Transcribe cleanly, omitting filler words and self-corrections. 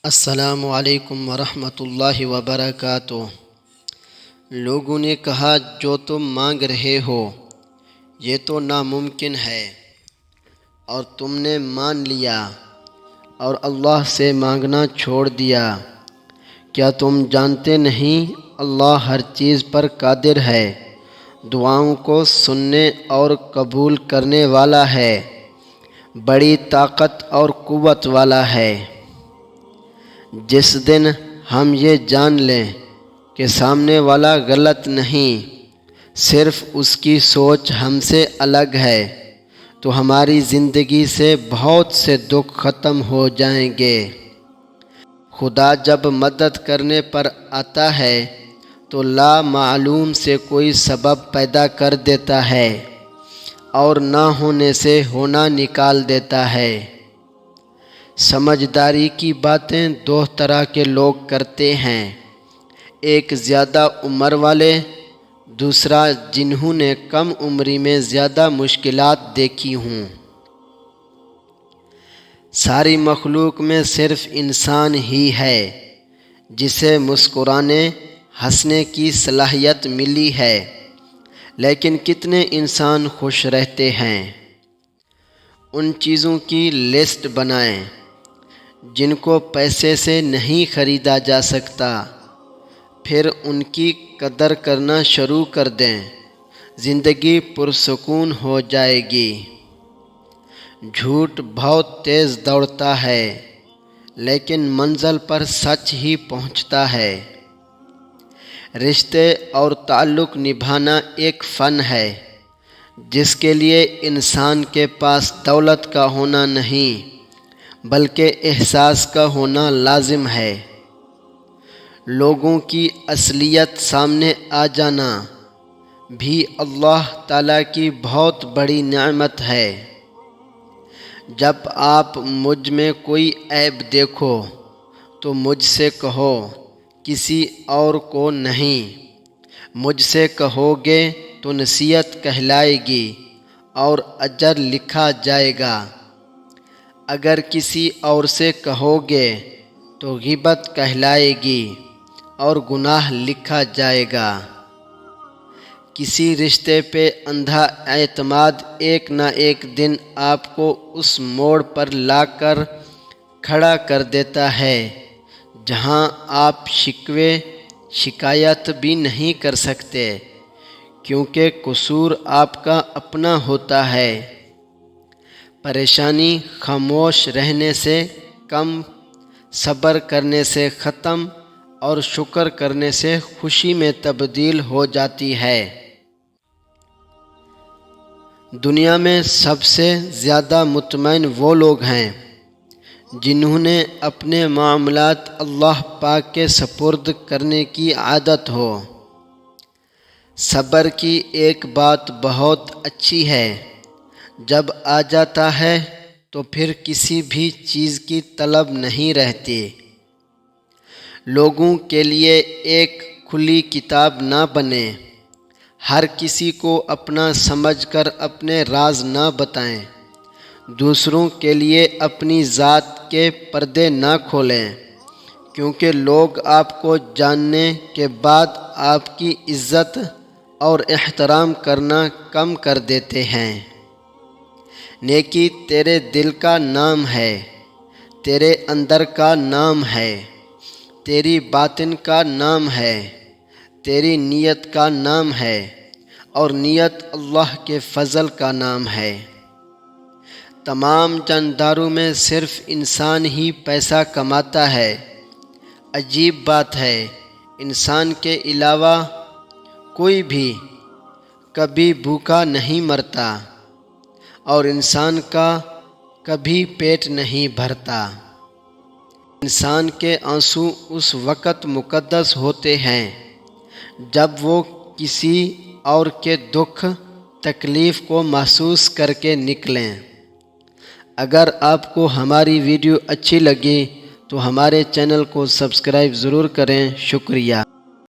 السلام علیکم ورحمۃ اللہ وبرکاتہ۔ لوگوں نے کہا جو تم مانگ رہے ہو یہ تو ناممکن ہے، اور تم نے مان لیا اور اللہ سے مانگنا چھوڑ دیا۔ کیا تم جانتے نہیں اللہ ہر چیز پر قادر ہے، دعاؤں کو سننے اور قبول کرنے والا ہے، بڑی طاقت اور قوت والا ہے۔ جس دن ہم یہ جان لیں کہ سامنے والا غلط نہیں، صرف اس کی سوچ ہم سے الگ ہے، تو ہماری زندگی سے بہت سے دکھ ختم ہو جائیں گے۔ خدا جب مدد کرنے پر آتا ہے تو لا معلوم سے کوئی سبب پیدا کر دیتا ہے اور نہ ہونے سے ہونا نکال دیتا ہے۔ سمجھداری کی باتیں دو طرح کے لوگ کرتے ہیں، ایک زیادہ عمر والے، دوسرا جنہوں نے کم عمری میں زیادہ مشکلات دیکھی ہوں۔ ساری مخلوق میں صرف انسان ہی ہے جسے مسکرانے، ہنسنے کی صلاحیت ملی ہے، لیکن کتنے انسان خوش رہتے ہیں؟ ان چیزوں کی لسٹ بنائیں جن کو پیسے سے نہیں خریدا جا سکتا، پھر ان کی قدر کرنا شروع کر دیں، زندگی پرسکون ہو جائے گی۔ جھوٹ بہت تیز دوڑتا ہے لیکن منزل پر سچ ہی پہنچتا ہے۔ رشتے اور تعلق نبھانا ایک فن ہے جس کے لیے انسان کے پاس دولت کا ہونا نہیں بلکہ احساس کا ہونا لازم ہے۔ لوگوں کی اصلیت سامنے آ جانا بھی اللہ تعالیٰ کی بہت بڑی نعمت ہے۔ جب آپ مجھ میں کوئی عیب دیکھو تو مجھ سے کہو، کسی اور کو نہیں۔ مجھ سے کہو گے تو نصیحت کہلائے گی اور اجر لکھا جائے گا، اگر کسی اور سے کہو گے تو غیبت کہلائے گی اور گناہ لکھا جائے گا۔ کسی رشتے پہ اندھا اعتماد ایک نہ ایک دن آپ کو اس موڑ پر لا کر کھڑا کر دیتا ہے جہاں آپ شکوے شکایت بھی نہیں کر سکتے، کیونکہ قصور آپ کا اپنا ہوتا ہے۔ پریشانی خاموش رہنے سے کم، صبر کرنے سے ختم اور شکر کرنے سے خوشی میں تبدیل ہو جاتی ہے۔ دنیا میں سب سے زیادہ مطمئن وہ لوگ ہیں جنہوں نے اپنے معاملات اللہ پاک کے سپرد کرنے کی عادت ہو۔ صبر کی ایک بات بہت اچھی ہے، جب آ جاتا ہے تو پھر کسی بھی چیز کی طلب نہیں رہتی۔ لوگوں کے لیے ایک کھلی کتاب نہ بنیں، ہر کسی کو اپنا سمجھ کر اپنے راز نہ بتائیں، دوسروں کے لیے اپنی ذات کے پردے نہ کھولیں، کیونکہ لوگ آپ کو جاننے کے بعد آپ کی عزت اور احترام کرنا کم کر دیتے ہیں۔ نیکی تیرے دل کا نام ہے، تیرے اندر کا نام ہے، تیری باطن کا نام ہے، تیری نیت کا نام ہے، اور نیت اللہ کے فضل کا نام ہے۔ تمام جانداروں میں صرف انسان ہی پیسہ کماتا ہے۔ عجیب بات ہے، انسان کے علاوہ کوئی بھی کبھی بھوکا نہیں مرتا اور انسان کا کبھی پیٹ نہیں بھرتا۔ انسان کے آنسو اس وقت مقدس ہوتے ہیں جب وہ کسی اور کے دکھ تکلیف کو محسوس کر کے نکلیں۔ اگر آپ کو ہماری ویڈیو اچھی لگی تو ہمارے چینل کو سبسکرائب ضرور کریں۔ شکریہ۔